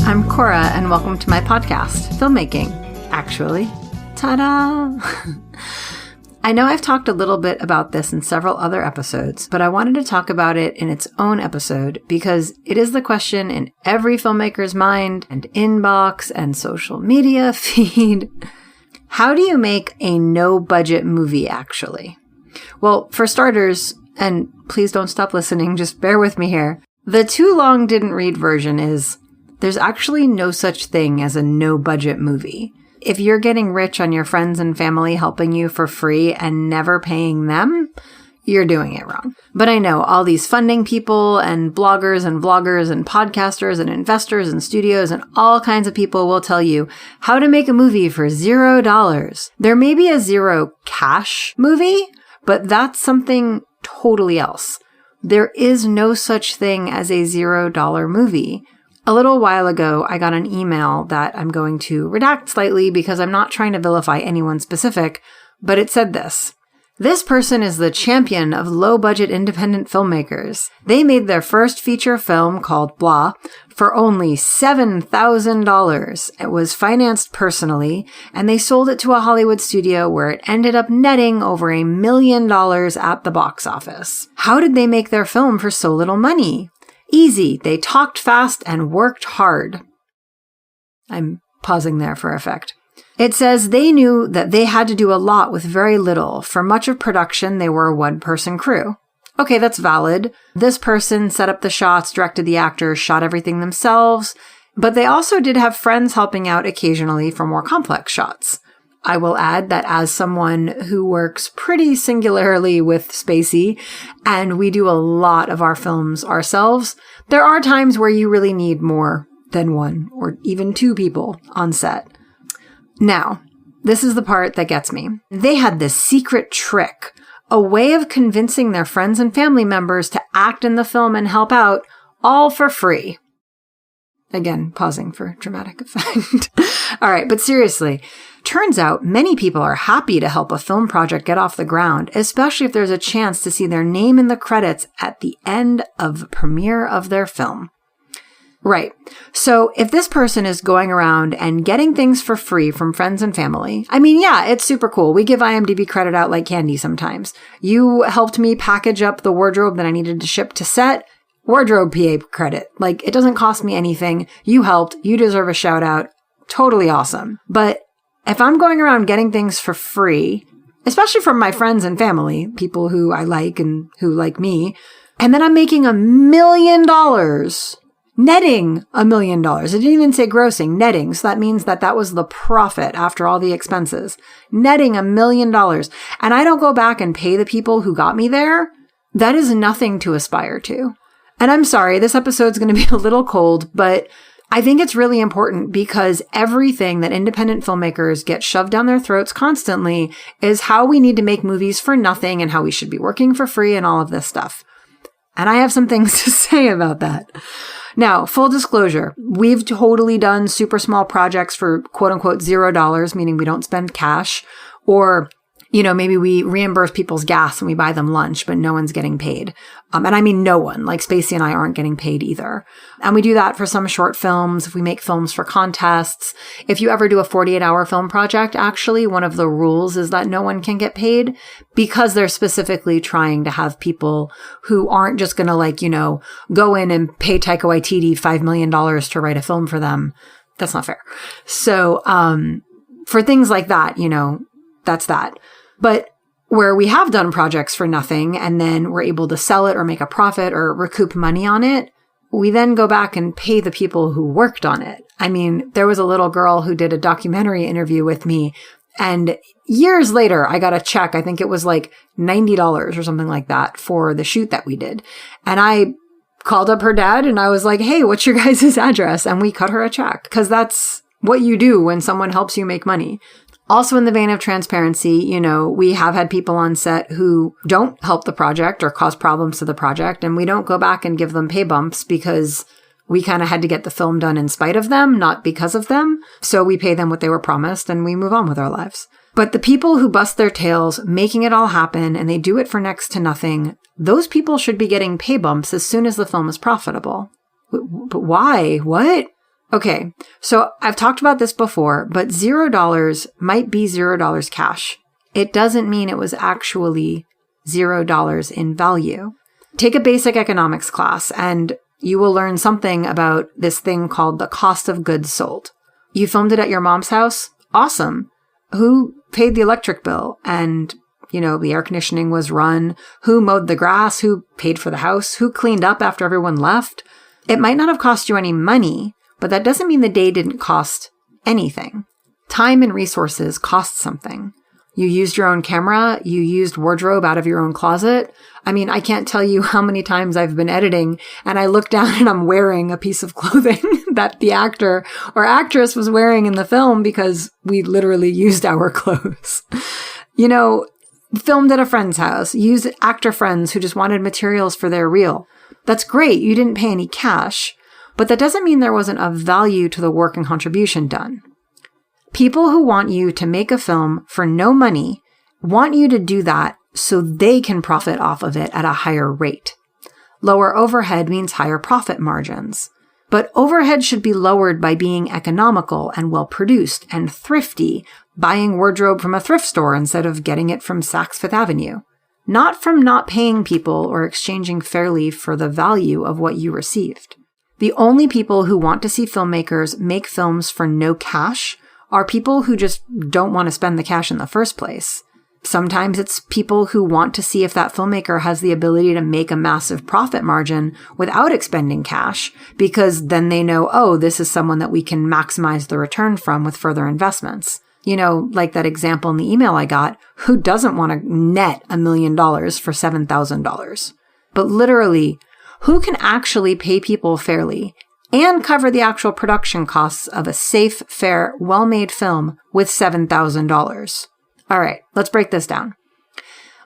I'm Koura, and welcome to my podcast, Filmmaking. Actually, ta-da! I know I've talked a little bit about this in several other episodes, but I wanted to talk about it in its own episode because it is the question in every filmmaker's mind and inbox and social media feed. How do you make a no-budget movie, actually? Well, for starters, and please don't stop listening, just bear with me here, the too long didn't read version is there's actually no such thing as a no-budget movie. If you're getting rich on your friends and family helping you for free and never paying them, you're doing it wrong. But I know all these funding people and bloggers and vloggers and podcasters and investors and studios and all kinds of people will tell you how to make a movie for $0. There may be a zero cash movie, but that's something totally else. There is no such thing as a $0 movie. A little while ago, I got an email that I'm going to redact slightly because I'm not trying to vilify anyone specific, but it said this. This person is the champion of low-budget independent filmmakers. They made their first feature film called Blah for only $7,000. It was financed personally, and they sold it to a Hollywood studio where it ended up netting over $1 million at the box office. How did they make their film for so little money? Easy. They talked fast and worked hard. I'm pausing there for effect. It says they knew that they had to do a lot with very little. For much of production, they were a one-person crew. Okay, that's valid. This person set up the shots, directed the actors, shot everything themselves, but they also did have friends helping out occasionally for more complex shots. I will add that as someone who works pretty singularly with Spacey, and we do a lot of our films ourselves, there are times where you really need more than one or even two people on set. Now, this is the part that gets me. They had this secret trick, a way of convincing their friends and family members to act in the film and help out, all for free. Again, pausing for dramatic effect. All right, but seriously, turns out many people are happy to help a film project get off the ground, especially if there's a chance to see their name in the credits at the end of the premiere of their film. Right. So if this person is going around and getting things for free from friends and family, I mean, yeah, it's super cool. We give IMDb credit out like candy sometimes. You helped me package up the wardrobe that I needed to ship to set. Wardrobe PA credit. Like, it doesn't cost me anything. You helped. You deserve a shout out. Totally awesome. But if I'm going around getting things for free, especially from my friends and family, people who I like and who like me, and then I'm making $1 million, netting $1 million. It didn't even say grossing, netting. So that means that was the profit after all the expenses. Netting $1 million. And I don't go back and pay the people who got me there. That is nothing to aspire to. And I'm sorry, this episode's going to be a little cold, but I think it's really important because everything that independent filmmakers get shoved down their throats constantly is how we need to make movies for nothing and how we should be working for free and all of this stuff. And I have some things to say about that. Now, full disclosure, we've totally done super small projects for quote unquote $0, meaning we don't spend cash, or maybe we reimburse people's gas and we buy them lunch, but no one's getting paid. And I mean no one, like Spacey and I aren't getting paid either. And we do that for some short films, if we make films for contests. If you ever do a 48-hour film project, actually, one of the rules is that no one can get paid because they're specifically trying to have people who aren't just going to go in and pay Taika Waititi $5 million to write a film for them. That's not fair. So for things like that, that's that. But where we have done projects for nothing and then we're able to sell it or make a profit or recoup money on it, we then go back and pay the people who worked on it. I mean, there was a little girl who did a documentary interview with me, and years later, I got a check. I think it was like $90 or something like that for the shoot that we did. And I called up her dad and I was like, hey, what's your guys' address? And we cut her a check because that's what you do when someone helps you make money. Also, in the vein of transparency, we have had people on set who don't help the project or cause problems to the project, and we don't go back and give them pay bumps because we kind of had to get the film done in spite of them, not because of them. So we pay them what they were promised and we move on with our lives. But the people who bust their tails making it all happen and they do it for next to nothing, those people should be getting pay bumps as soon as the film is profitable. But why? What? Okay, so I've talked about this before, but $0 might be $0 cash. It doesn't mean it was actually $0 in value. Take a basic economics class and you will learn something about this thing called the cost of goods sold. You filmed it at your mom's house? Awesome. Who paid the electric bill? And, the air conditioning was run? Who mowed the grass? Who paid for the house? Who cleaned up after everyone left? It might not have cost you any money, but that doesn't mean the day didn't cost anything. Time and resources cost something. You used your own camera. You used wardrobe out of your own closet. I mean, I can't tell you how many times I've been editing and I look down and I'm wearing a piece of clothing that the actor or actress was wearing in the film because we literally used our clothes. Filmed at a friend's house, used actor friends who just wanted materials for their reel. That's great. You didn't pay any cash, but that doesn't mean there wasn't a value to the work and contribution done. People who want you to make a film for no money want you to do that so they can profit off of it at a higher rate. Lower overhead means higher profit margins. But overhead should be lowered by being economical and well-produced and thrifty, buying wardrobe from a thrift store instead of getting it from Saks Fifth Avenue. Not from not paying people or exchanging fairly for the value of what you received. The only people who want to see filmmakers make films for no cash are people who just don't want to spend the cash in the first place. Sometimes it's people who want to see if that filmmaker has the ability to make a massive profit margin without expending cash, because then they know, oh, this is someone that we can maximize the return from with further investments. Like that example in the email I got, who doesn't want to net $1 million for $7,000? But literally, who can actually pay people fairly and cover the actual production costs of a safe, fair, well-made film with $7,000? All right, let's break this down.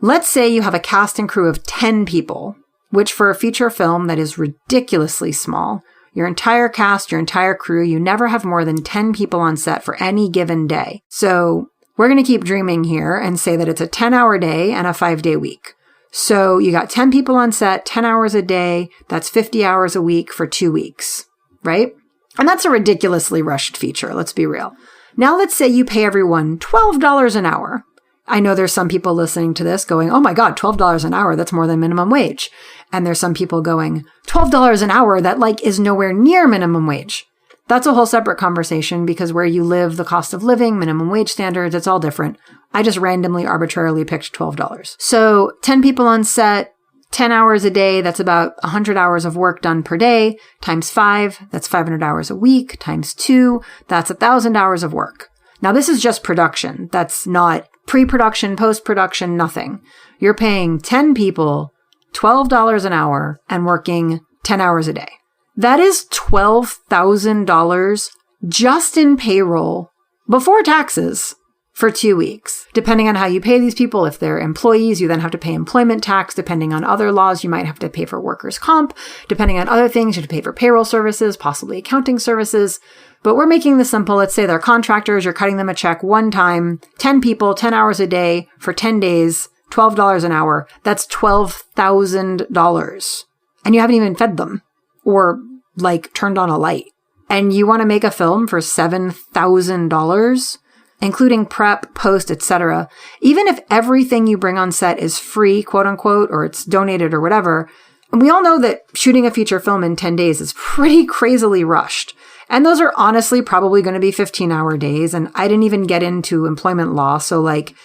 Let's say you have a cast and crew of 10 people, which for a feature film that is ridiculously small, your entire cast, your entire crew, you never have more than 10 people on set for any given day. So we're going to keep dreaming here and say that it's a 10-hour day and a 5-day week. So you got 10 people on set, 10 hours a day, that's 50 hours a week for 2 weeks, right? And that's a ridiculously rushed feature, let's be real. Now let's say you pay everyone $12 an hour. I know there's some people listening to this going, oh my God, $12 an hour, that's more than minimum wage. And there's some people going, $12 an hour, that is nowhere near minimum wage. That's a whole separate conversation because where you live, the cost of living, minimum wage standards, it's all different. I just randomly, arbitrarily picked $12. So 10 people on set, 10 hours a day, that's about 100 hours of work done per day, times 5, that's 500 hours a week, times 2, that's 1,000 hours of work. Now this is just production. That's not pre-production, post-production, nothing. You're paying 10 people $12 an hour and working 10 hours a day. That is $12,000 just in payroll before taxes for 2 weeks. Depending on how you pay these people, if they're employees, you then have to pay employment tax. Depending on other laws, you might have to pay for workers' comp. Depending on other things, you have to pay for payroll services, possibly accounting services. But we're making this simple. Let's say they're contractors. You're cutting them a check one time, 10 people, 10 hours a day for 10 days, $12 an hour. That's $12,000. And you haven't even fed them or turned on a light. And you want to make a film for $7,000? Including prep, post, etc. Even if everything you bring on set is free, quote unquote, or it's donated or whatever, and we all know that shooting a feature film in 10 days is pretty crazily rushed. And those are honestly probably going to be 15-hour days. And I didn't even get into employment law. So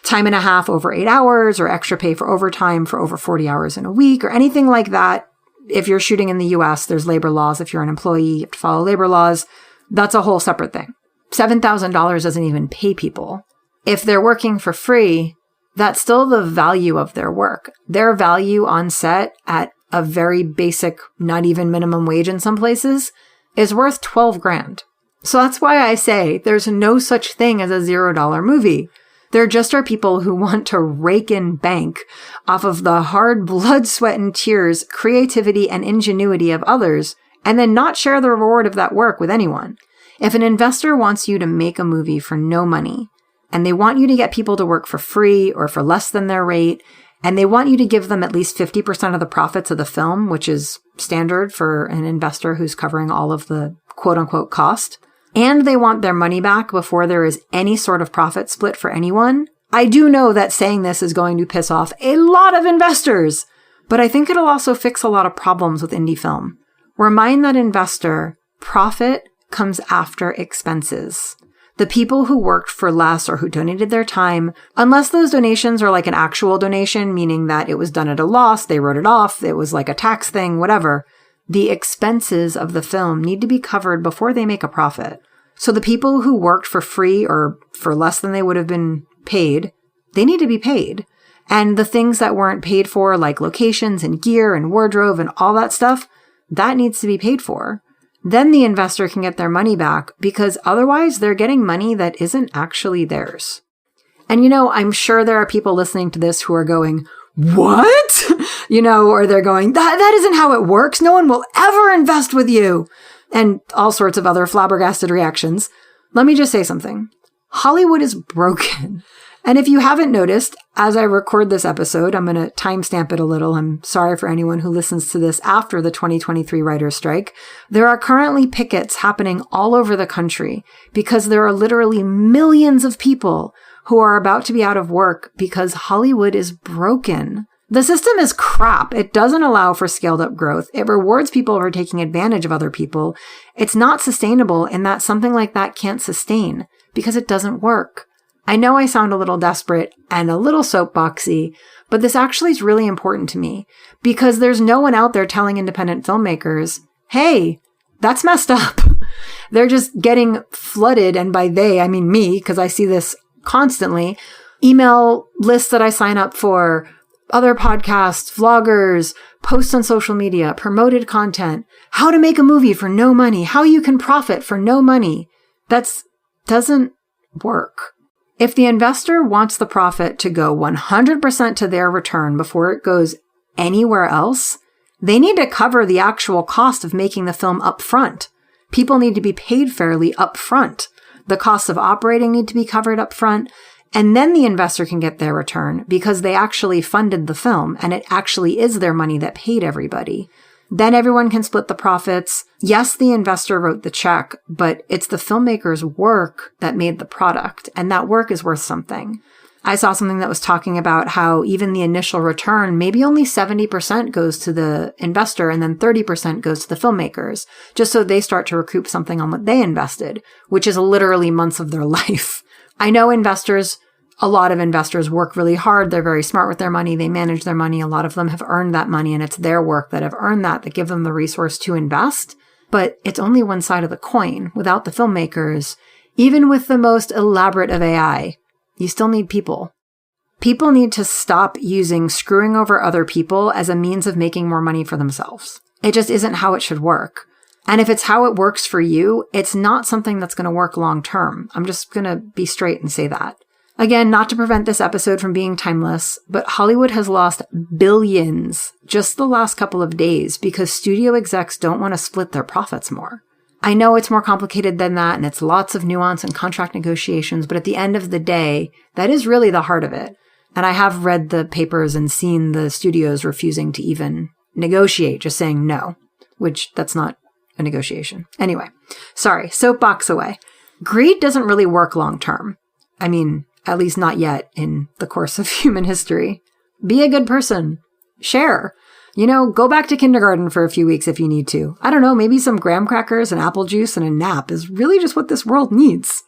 time and a half over 8 hours or extra pay for overtime for over 40 hours in a week or anything like that. If you're shooting in the US, there's labor laws. If you're an employee, you have to follow labor laws. That's a whole separate thing. $7,000 doesn't even pay people. If they're working for free, that's still the value of their work. Their value on set at a very basic, not even minimum wage in some places, is worth $12,000. So that's why I say there's no such thing as a $0 movie. There just are people who want to rake in bank off of the hard blood, sweat, and tears, creativity, and ingenuity of others, and then not share the reward of that work with anyone. If an investor wants you to make a movie for no money, and they want you to get people to work for free or for less than their rate, and they want you to give them at least 50% of the profits of the film, which is standard for an investor who's covering all of the quote unquote cost, and they want their money back before there is any sort of profit split for anyone, I do know that saying this is going to piss off a lot of investors, but I think it'll also fix a lot of problems with indie film. Remind that investor, profit comes after expenses. The people who worked for less or who donated their time, unless those donations are like an actual donation, meaning that it was done at a loss, they wrote it off, it was like a tax thing, whatever, the expenses of the film need to be covered before they make a profit. So the people who worked for free or for less than they would have been paid, they need to be paid. And the things that weren't paid for, like locations and gear and wardrobe and all that stuff, that needs to be paid for. Then the investor can get their money back, because otherwise they're getting money that isn't actually theirs. And I'm sure there are people listening to this who are going, what? Or they're going, that isn't how it works. No one will ever invest with you. And all sorts of other flabbergasted reactions. Let me just say something. Hollywood is broken. And if you haven't noticed, as I record this episode, I'm going to timestamp it a little. I'm sorry for anyone who listens to this after the 2023 writer's strike. There are currently pickets happening all over the country because there are literally millions of people who are about to be out of work because Hollywood is broken. The system is crap. It doesn't allow for scaled up growth. It rewards people for taking advantage of other people. It's not sustainable in that something like that can't sustain because it doesn't work. I know I sound a little desperate and a little soapboxy, but this actually is really important to me because there's no one out there telling independent filmmakers, hey, that's messed up. They're just getting flooded, and by they, I mean me, because I see this constantly, email lists that I sign up for, other podcasts, vloggers, posts on social media, promoted content, how to make a movie for no money, how you can profit for no money. That doesn't work. If the investor wants the profit to go 100% to their return before it goes anywhere else, they need to cover the actual cost of making the film up front. People need to be paid fairly up front. The costs of operating need to be covered up front, and then the investor can get their return because they actually funded the film and it actually is their money that paid everybody. Then everyone can split the profits. Yes, the investor wrote the check, but it's the filmmaker's work that made the product, and that work is worth something. I saw something that was talking about how even the initial return, maybe only 70% goes to the investor and then 30% goes to the filmmakers, just so they start to recoup something on what they invested, which is literally months of their life. I know a lot of investors work really hard. They're very smart with their money. They manage their money. A lot of them have earned that money, and it's their work that have earned that give them the resource to invest. But it's only one side of the coin. Without the filmmakers, even with the most elaborate of AI, you still need people. People need to stop using screwing over other people as a means of making more money for themselves. It just isn't how it should work. And if it's how it works for you, it's not something that's going to work long term. I'm just going to be straight and say that. Again, not to prevent this episode from being timeless, but Hollywood has lost billions just the last couple of days because studio execs don't want to split their profits more. I know it's more complicated than that, and it's lots of nuance and contract negotiations, but at the end of the day, that is really the heart of it. And I have read the papers and seen the studios refusing to even negotiate, just saying no, which that's not a negotiation. Anyway, sorry, soapbox away. Greed doesn't really work long term. I mean, at least not yet in the course of human history. Be a good person. Share. Go back to kindergarten for a few weeks if you need to. I don't know, maybe some graham crackers and apple juice and a nap is really just what this world needs.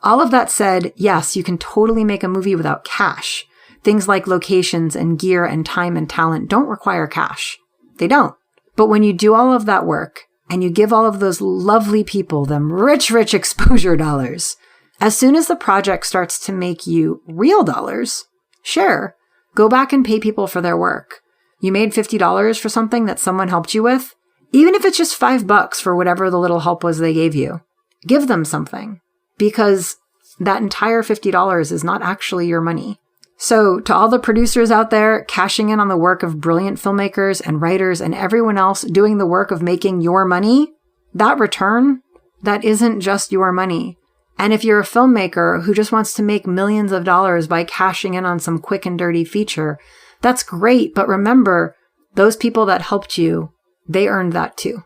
All of that said, yes, you can totally make a movie without cash. Things like locations and gear and time and talent don't require cash. They don't. But when you do all of that work and you give all of those lovely people them rich exposure dollars, as soon as the project starts to make you real dollars, share. Go back and pay people for their work. You made $50 for something that someone helped you with, even if it's just $5 for whatever the little help was they gave you. Give them something, because that entire $50 is not actually your money. So to all the producers out there cashing in on the work of brilliant filmmakers and writers and everyone else doing the work of making your money, that return, that isn't just your money. And if you're a filmmaker who just wants to make millions of dollars by cashing in on some quick and dirty feature, that's great. But remember, those people that helped you, they earned that too.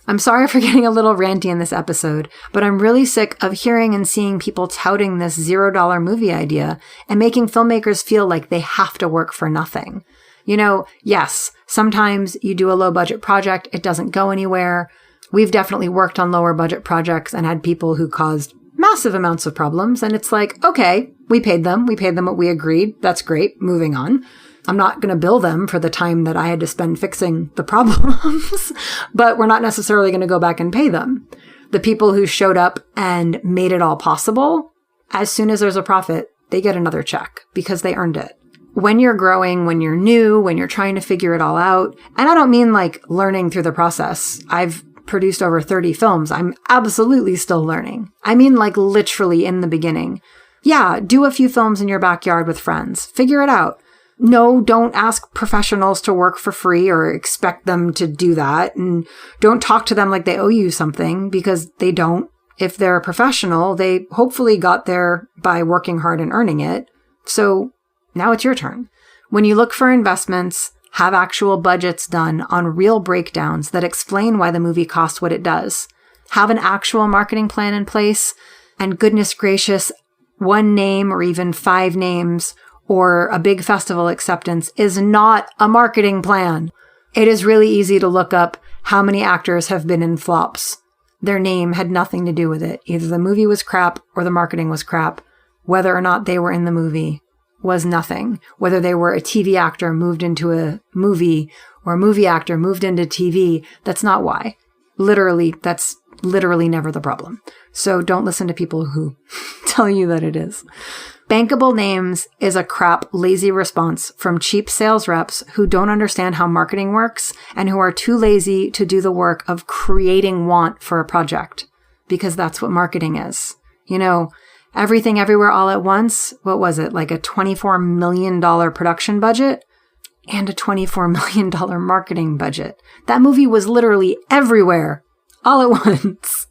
I'm sorry for getting a little ranty in this episode, but I'm really sick of hearing and seeing people touting this $0 movie idea and making filmmakers feel like they have to work for nothing. Yes, sometimes you do a low budget project, it doesn't go anywhere. We've definitely worked on lower budget projects and had people who caused massive amounts of problems. And it's like, okay, we paid them what we agreed. That's great. Moving on. I'm not going to bill them for the time that I had to spend fixing the problems, but we're not necessarily going to go back and pay them. The people who showed up and made it all possible, as soon as there's a profit, they get another check because they earned it. When you're growing, when you're new, when you're trying to figure it all out, and I don't mean like learning through the process. I've produced over 30 films. I'm absolutely still learning. I mean like literally in the beginning. Yeah, do a few films in your backyard with friends. Figure it out. No, don't ask professionals to work for free or expect them to do that. And don't talk to them like they owe you something because they don't. If they're a professional, they hopefully got there by working hard and earning it. So now it's your turn. When you look for investments, have actual budgets done on real breakdowns that explain why the movie costs what it does. Have an actual marketing plan in place. And goodness gracious, one name or even 5 names or a big festival acceptance is not a marketing plan. It is really easy to look up how many actors have been in flops. Their name had nothing to do with it. Either the movie was crap or the marketing was crap. Whether or not they were in the movie was nothing. Whether they were a TV actor moved into a movie or a movie actor moved into TV, that's not why. That's literally never the problem. So don't listen to people who tell you that it is. Bankable names is a crap, lazy response from cheap sales reps who don't understand how marketing works and who are too lazy to do the work of creating want for a project, because that's what marketing is. Everything Everywhere All at Once, what was it, like a $24 million production budget and a $24 million marketing budget. That movie was literally everywhere, all at once.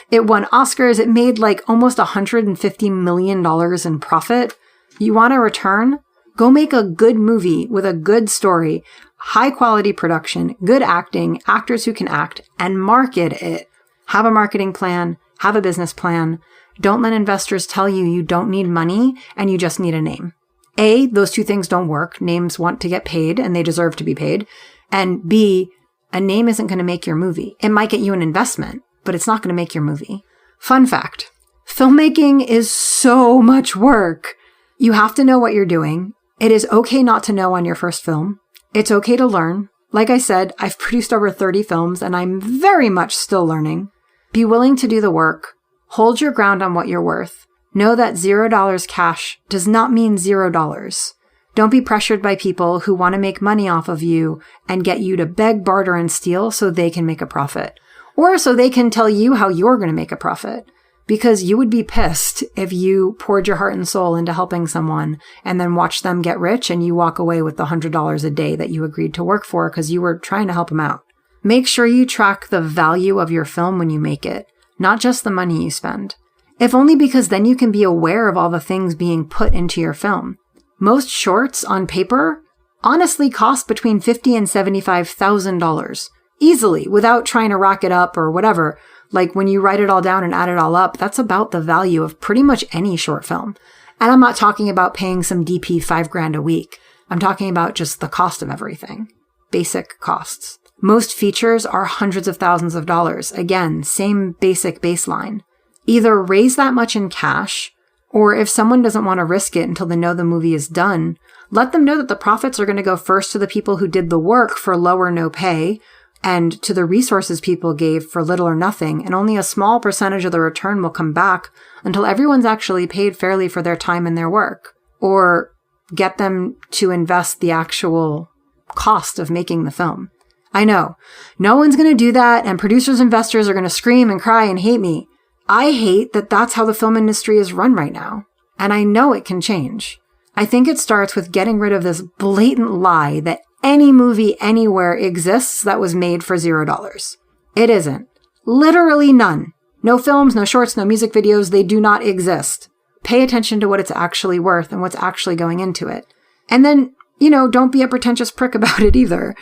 It won Oscars. It made like almost $150 million in profit. You want a return? Go make a good movie with a good story, high quality production, good acting, actors who can act, and market it. Have a marketing plan, have a business plan. Don't let investors tell you you don't need money and you just need a name. A, those two things don't work. Names want to get paid and they deserve to be paid. And B, a name isn't going to make your movie. It might get you an investment, but it's not going to make your movie. Fun fact, filmmaking is so much work. You have to know what you're doing. It is okay not to know on your first film. It's okay to learn. Like I said, I've produced over 30 films and I'm very much still learning. Be willing to do the work. Hold your ground on what you're worth. Know that $0 cash does not mean $0. Don't be pressured by people who want to make money off of you and get you to beg, barter, and steal so they can make a profit. Or so they can tell you how you're going to make a profit. Because you would be pissed if you poured your heart and soul into helping someone and then watch them get rich and you walk away with the $100 a day that you agreed to work for because you were trying to help them out. Make sure you track the value of your film when you make it, not just the money you spend. If only because then you can be aware of all the things being put into your film. Most shorts on paper honestly cost between $50,000 and $75,000. Easily, without trying to rack it up or whatever. Like when you write it all down and add it all up, that's about the value of pretty much any short film. And I'm not talking about paying some DP $5,000 a week. I'm talking about just the cost of everything. Basic costs. Most features are hundreds of thousands of dollars. Again, same basic baseline. Either raise that much in cash, or if someone doesn't want to risk it until they know the movie is done, let them know that the profits are going to go first to the people who did the work for low or no pay, and to the resources people gave for little or nothing, and only a small percentage of the return will come back until everyone's actually paid fairly for their time and their work, or get them to invest the actual cost of making the film. I know, no one's going to do that, and producers, investors are going to scream and cry and hate me. I hate that that's how the film industry is run right now, and I know it can change. I think it starts with getting rid of this blatant lie that any movie anywhere exists that was made for $0. It isn't. Literally none. No films, no shorts, no music videos. They do not exist. Pay attention to what it's actually worth and what's actually going into it. And then, don't be a pretentious prick about it either.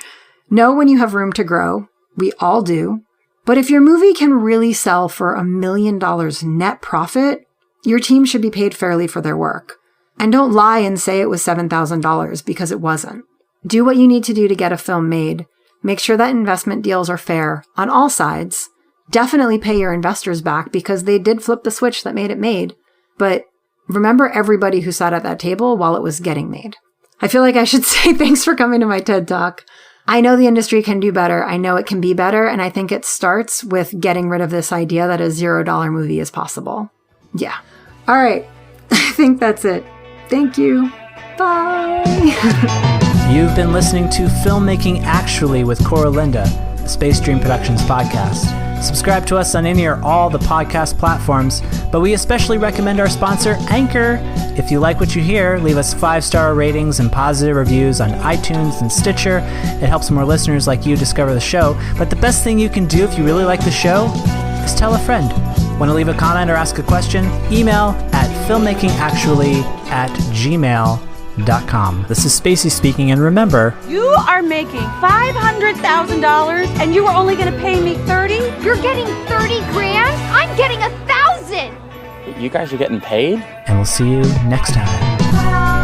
Know when you have room to grow. We all do. But if your movie can really sell for $1 million net profit, your team should be paid fairly for their work. And don't lie and say it was $7,000 because it wasn't. Do what you need to do to get a film made. Make sure that investment deals are fair on all sides. Definitely pay your investors back because they did flip the switch that made it made. But remember everybody who sat at that table while it was getting made. I feel like I should say thanks for coming to my TED Talk. I know the industry can do better. I know it can be better. And I think it starts with getting rid of this idea that a $0 movie is possible. Yeah. All right. I think that's it. Thank you. Bye. You've been listening to Filmmaking Actually with Koura Linda, the Space Dream Productions podcast. Subscribe to us on any or all the podcast platforms, but we especially recommend our sponsor, Anchor. If you like what you hear, leave us 5-star ratings and positive reviews on iTunes and Stitcher. It helps more listeners like you discover the show. But the best thing you can do if you really like the show is tell a friend. Want to leave a comment or ask a question? Email at filmmakingactually@gmail.com. This is Spacey speaking, and remember, you are making $500,000 and you are only going to pay me $30? You're getting 30 grand? I'm getting 1,000. You guys are getting paid? and we'll see you next time.